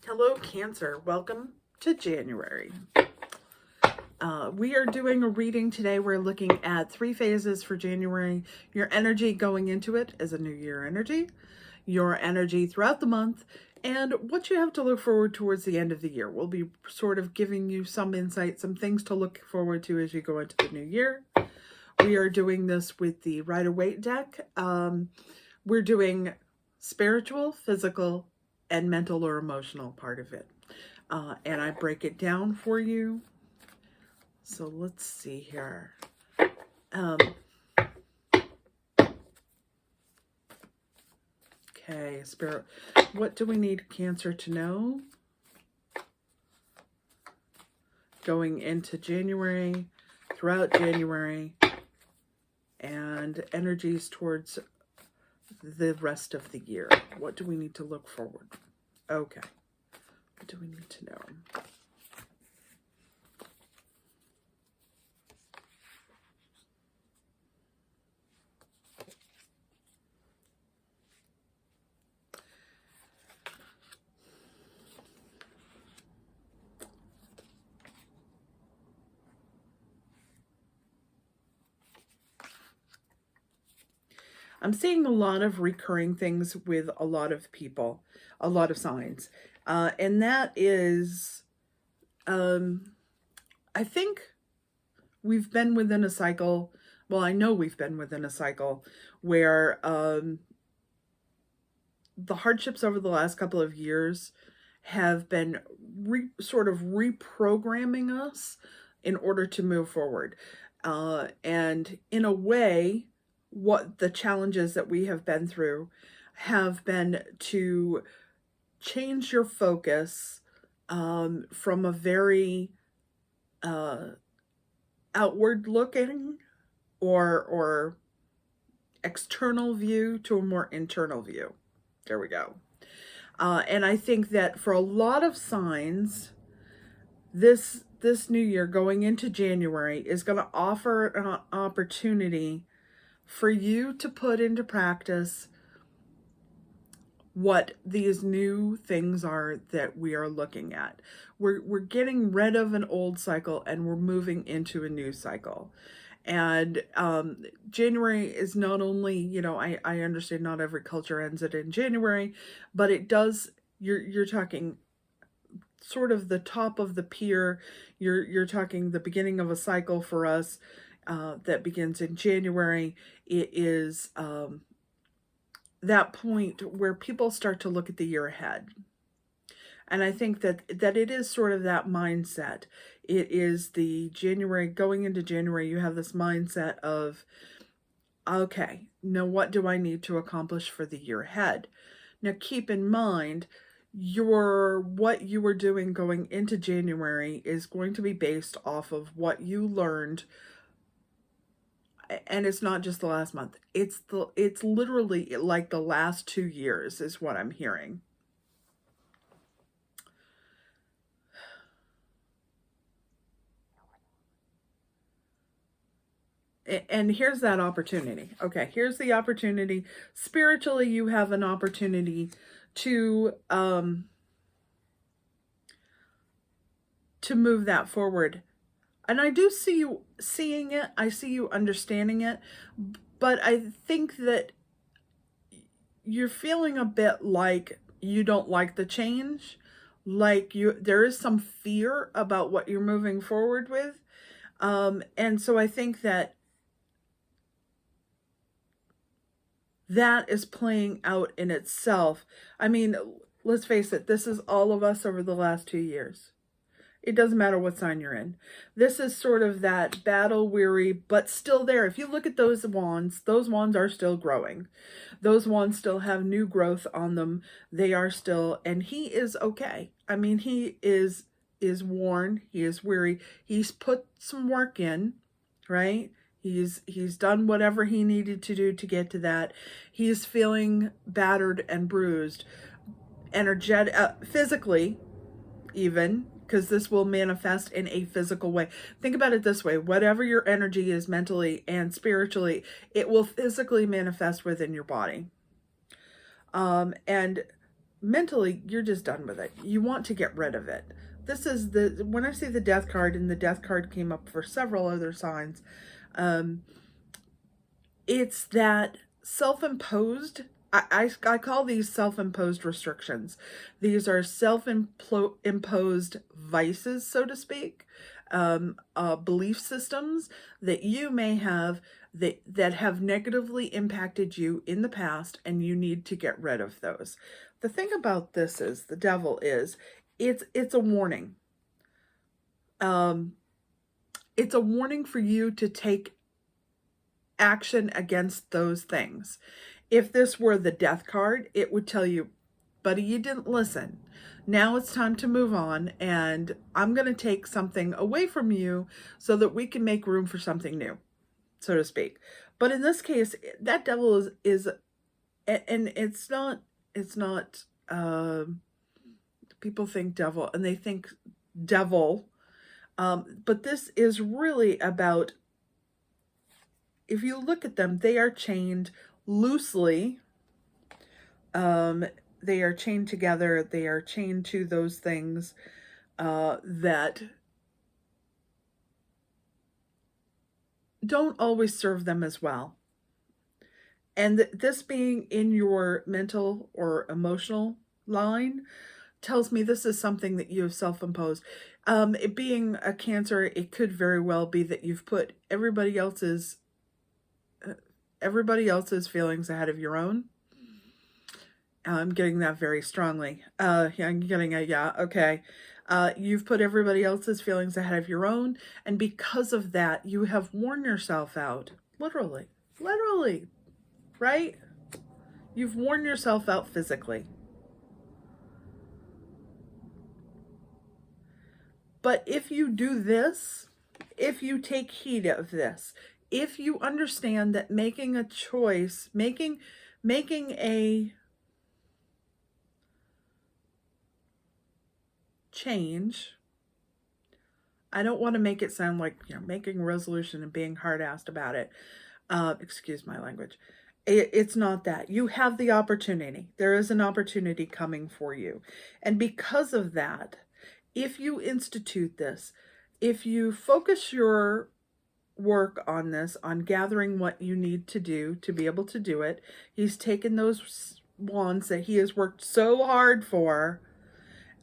Hello, Cancer. Welcome to January. We are doing a reading today. We're looking at 3 phases for January. Your energy going into it is a new year energy, your energy throughout the month, and what you have to look forward towards the end of the year. We'll be sort of giving you some insight, some things to look forward to as you go into the new year. We are doing this with the Rider-Waite deck. We're doing spiritual, physical, and mental or emotional part of it. And I break it down for you. So let's see here. Okay, Spirit, what do we need Cancer to know? Going into January, throughout January, and energies towards the rest of the year. What do we need to look forward? Okay. What do we need to know? I'm seeing a lot of recurring things with a lot of people, a lot of signs. And that is, I think we've been within a cycle. Well, I know we've been within a cycle where the hardships over the last couple of years have been sort of reprogramming us in order to move forward. And in a way, what the challenges that we have been through have been to change your focus from a very outward looking or external view to a more internal view. There we go. And I think that for a lot of signs, this new year going into January is going to offer an opportunity for you to put into practice what these new things are that we are looking at. We're getting rid of an old cycle and we're moving into a new cycle. And January is not only, you know, I understand not every culture ends it in January, but it does, you're talking sort of the top of the pier. You're talking the beginning of a cycle for us that begins in January. It is that point where people start to look at the year ahead. And I think that it is sort of that mindset. It is the January, going into January, you have this mindset of, okay, now what do I need to accomplish for the year ahead? Now keep in mind, what you were doing going into January is going to be based off of what you learned. And it's not just the last month. It's literally like the last 2 years is what I'm hearing. And here's that opportunity. Okay, here's the opportunity. Spiritually, you have an opportunity to move that forward. And I do see you seeing it. I see you understanding it. But I think that you're feeling a bit like you don't like the change. Like there is some fear about what you're moving forward with. And so I think that is playing out in itself. I mean, let's face it, this is all of us over the last 2 years. It doesn't matter what sign you're in. This is sort of that battle weary, but still there. If you look at those wands are still growing. Those wands still have new growth on them. They are still, and he is okay. I mean, he is worn. He is weary. He's put some work in, right? He's done whatever he needed to do to get to that. He's feeling battered and bruised, energetic, physically, even, because this will manifest in a physical way. Think about it this way: whatever your energy is mentally and spiritually, it will physically manifest within your body. And mentally, you're just done with it. You want to get rid of it. This is when I see the death card, and the death card came up for several other signs, it's that self-imposed, I call these self-imposed restrictions. These are self-imposed vices, so to speak, belief systems that you may have that have negatively impacted you in the past, and you need to get rid of those. The thing about this is, the devil is, it's a warning. It's a warning for you to take action against those things. If this were the death card, it would tell you, buddy, you didn't listen. Now it's time to move on, and I'm going to take something away from you so that we can make room for something new, so to speak. But in this case, that devil is and it's not, people think devil and they think devil, but this is really about, if you look at them, they are chained loosely. They are chained together. They are chained to those things that don't always serve them as well. And this being in your mental or emotional line tells me this is something that you have self-imposed. It being a Cancer, it could very well be that you've put everybody else's feelings ahead of your own. I'm getting that very strongly. Yeah, I'm getting a yeah, okay. You've put everybody else's feelings ahead of your own, and because of that, you have worn yourself out. Literally, right? You've worn yourself out physically. But if you do this, if you take heed of this, if you understand that making a choice, making a change, I don't want to make it sound like, making a resolution and being hard-assed about it. Excuse my language. It's not that. You have the opportunity. There is an opportunity coming for you. And because of that, if you institute this, if you focus your work on this, on gathering what you need to do to be able to do it, he's taken those wands that he has worked so hard for,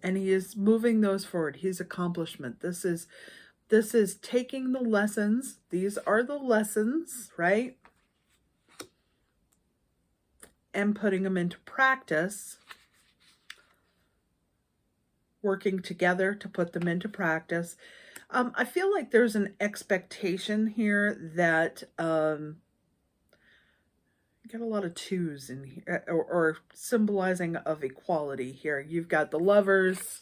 and he is moving those forward. His accomplishment. This is taking the lessons. These are the lessons, right? And putting them into practice, working together to put them into practice. I feel like there's an expectation here that you got a lot of twos in here, or symbolizing of equality here. You've got the Lovers,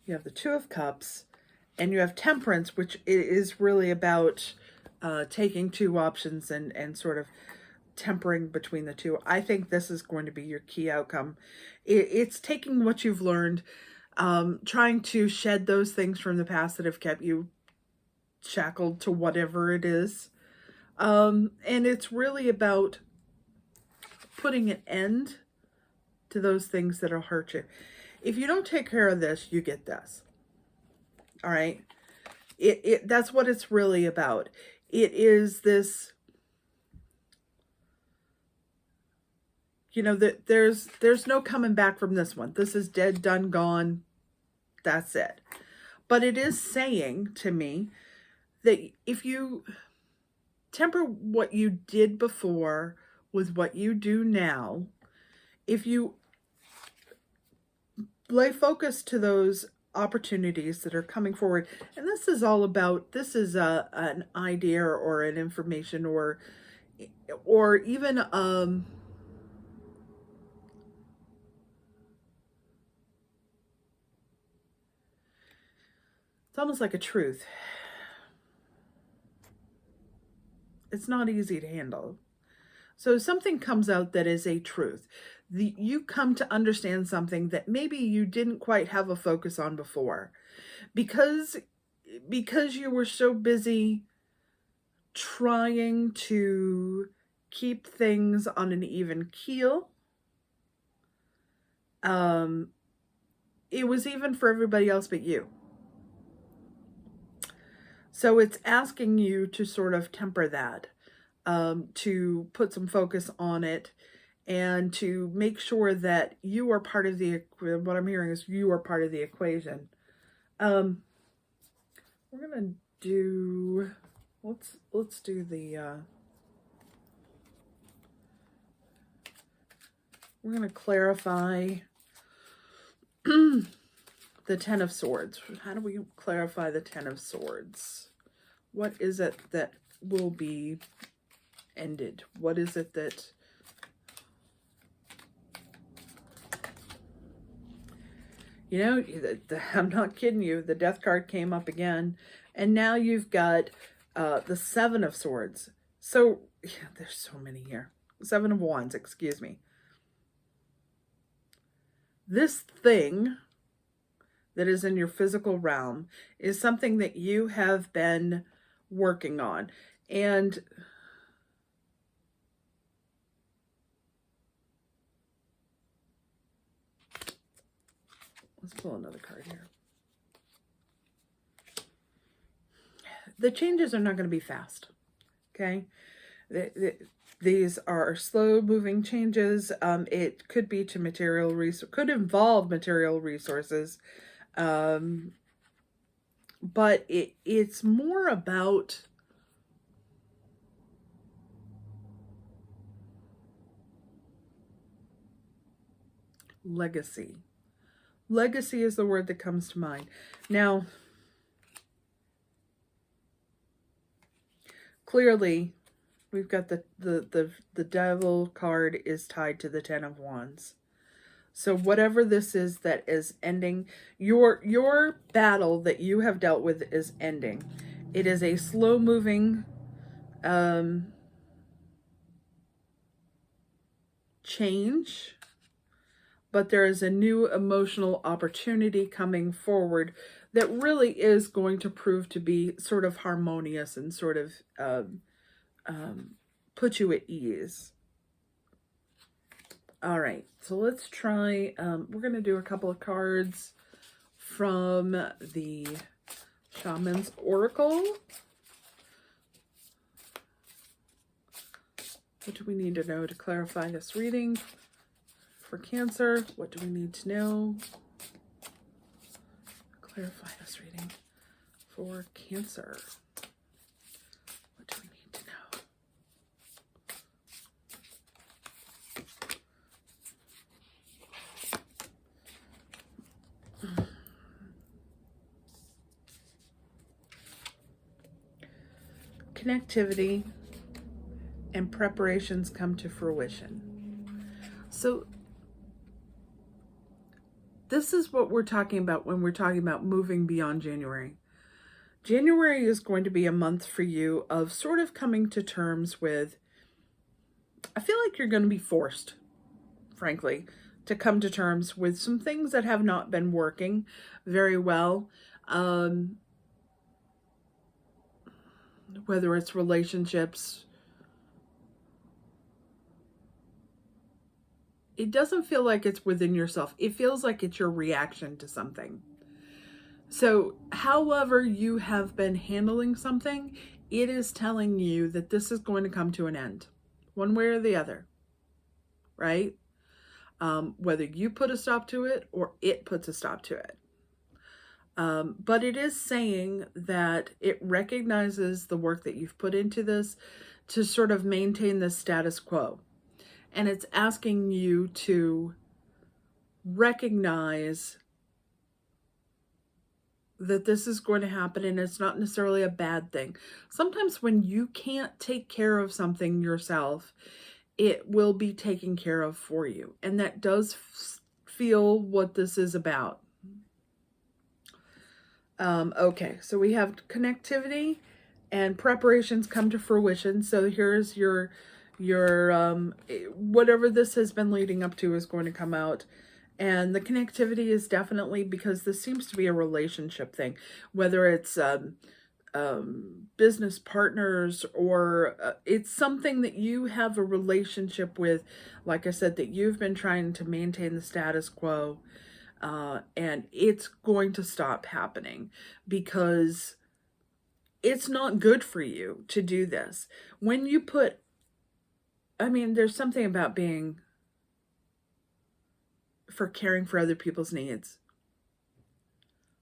you have the Two of Cups, and you have Temperance, which is really about taking two options and sort of tempering between the two. I think this is going to be your key outcome. It's taking what you've learned, trying to shed those things from the past that have kept you shackled to whatever it is. And it's really about putting an end to those things that'll hurt you. If you don't take care of this, you get this. All right? That's what it's really about. It is this, that there's no coming back from this one. This is dead, done, gone. That's it. But it is saying to me that if you temper what you did before with what you do now, if you lay focus to those opportunities that are coming forward, and this is all about, this is an idea or an information or even it's almost like a truth. It's not easy to handle. So something comes out that is a truth. You come to understand something that maybe you didn't quite have a focus on before. Because you were so busy trying to keep things on an even keel. It was even for everybody else but you. So it's asking you to sort of temper that, to put some focus on it, and to make sure that you are part of the, what I'm hearing is you are part of the equation. We're gonna do, let's do the, we're gonna clarify the Ten of Swords. How do we clarify the Ten of Swords? What is it that will be ended? What is it that... You know, I'm not kidding you. The Death card came up again. And now you've got the Seven of Swords. So, yeah, there's so many here. Seven of Wands, excuse me. This thing that is in your physical realm is something that you have been working on. And let's pull another card here. The changes are not going to be fast, okay? These are slow-moving changes. It could be to material resources, could involve material resources, but it's more about legacy. Legacy is the word that comes to mind. Now, clearly, we've got the Devil card is tied to the Ten of Wands. So whatever this is that is ending, your battle that you have dealt with is ending. It is a slow-moving change, but there is a new emotional opportunity coming forward that really is going to prove to be sort of harmonious and sort of put you at ease. All right, so let's try, we're going to do a couple of cards from the Shaman's Oracle. What do we need to know to clarify this reading for Cancer? What do we need to know? Clarify this reading for Cancer. What do we need to know? Connectivity and preparations come to fruition. So this is what we're talking about when we're talking about moving beyond January. January is going to be a month for you of sort of coming to terms with, I feel like you're going to be forced, frankly, to come to terms with some things that have not been working very well. Whether it's relationships, it doesn't feel like it's within yourself. It feels like it's your reaction to something. So however you have been handling something, it is telling you that this is going to come to an end, one way or the other, right? Whether you put a stop to it or it puts a stop to it. But it is saying that it recognizes the work that you've put into this to sort of maintain the status quo. And it's asking you to recognize that this is going to happen and it's not necessarily a bad thing. Sometimes when you can't take care of something yourself, it will be taken care of for you. And that does feel what this is about. Okay, so we have connectivity and preparations come to fruition. So here's your whatever this has been leading up to is going to come out. And the connectivity is definitely because this seems to be a relationship thing, whether it's business partners, or it's something that you have a relationship with, like I said, that you've been trying to maintain the status quo, and it's going to stop happening because it's not good for you to do this. When you put, I mean, there's something about being for caring for other people's needs,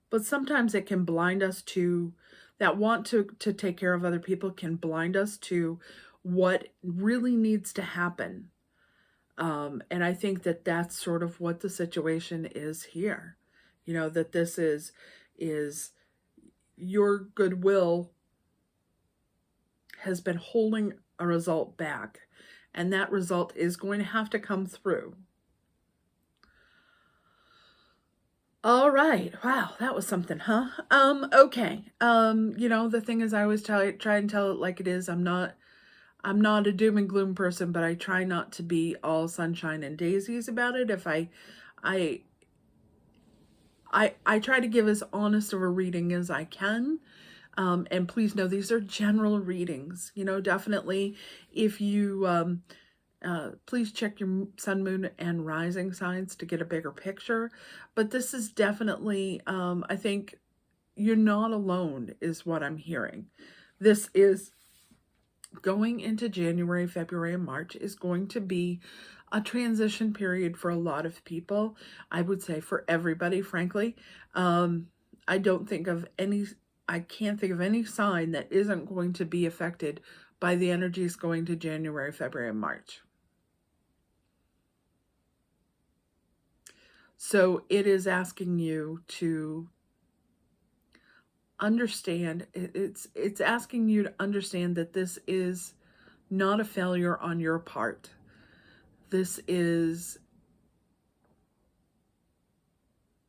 but sometimes it can blind us to that want to take care of other people can blind us to what really needs to happen. And I think that that's sort of what the situation is here. You know, that this is your goodwill has been holding a result back, and that result is going to have to come through. All right. Wow, that was something, huh? Okay. You know, the thing is I always try and tell it like it is. I'm not a doom and gloom person, but I try not to be all sunshine and daisies about it. If I I try to give as honest of a reading as I can. And please know these are general readings. You know, definitely if you please check your sun, moon, and rising signs to get a bigger picture. But this is definitely, I think you're not alone is what I'm hearing. This is going into January, February, and March is going to be a transition period for a lot of people. I would say for everybody, frankly. I don't think of any, I can't think of any sign that isn't going to be affected by the energies going to January, February, and March. So it is asking you to understand, it's asking you to understand that this is not a failure on your part. This is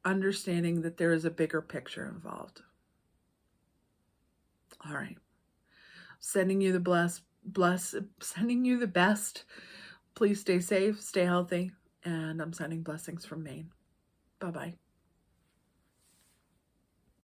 understanding that there is a bigger picture involved. All right. Sending you the sending you the best. Please stay safe, stay healthy, and I'm sending blessings from Maine. Bye-bye.